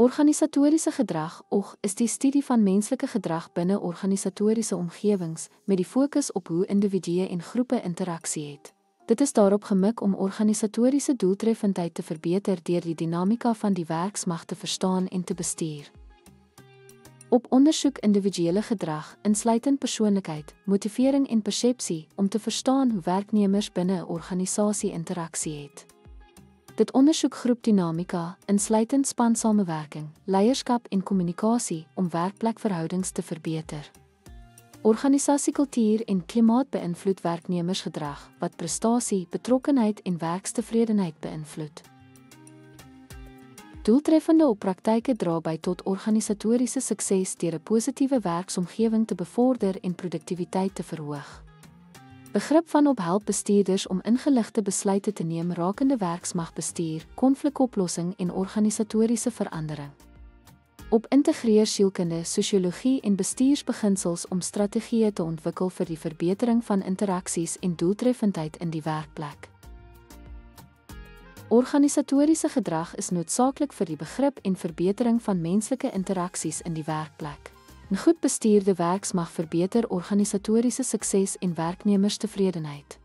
Organisatoriese gedrag, is die studie van menslike gedrag binne organisatoriese omgewings met die fokus op hoe individue en groepe interaksie het. Dit is daarop gemik om organisatoriese doeltreffendheid te verbeter deur die dinamika van die werksmag te verstaan en te bestuur. Op ondersoek individuele gedrag, insluitend persoonlikheid, motivering en persepsie om te verstaan hoe werknemers binne 'n organisasie interaksie het. Dit ondersoek groepdinamika, insluitend spansamewerking, leierskap en kommunikasie om werkplekverhoudings te verbeter. Organisasiekultuur en klimaat beïnvloed werknemersgedrag, wat prestasie, betrokkenheid en werkstevredenheid beïnvloed. Doeltreffende op praktyke dra by tot organisatoriese sukses deur 'n positiewe werksomgewing te bevorder en produktiwiteit te verhoog. Begrip van op help bestuurders om ingeligte besluite te neem rakende werksmagbestuur, konflikoplossing en organisatoriese verandering. Op integreer sielkunde, sosiologie en bestuursbeginsels om strategieë te ontwikkel vir die verbetering van interaksies en doeltreffendheid in die werkplek. Organisatoriese gedrag is noodsaaklik vir die begrip en verbetering van menslike interaksies in die werkplek. 'n Goed bestuurde werksmag verbeter organisatoriese sukses en werknemerstevredenheid.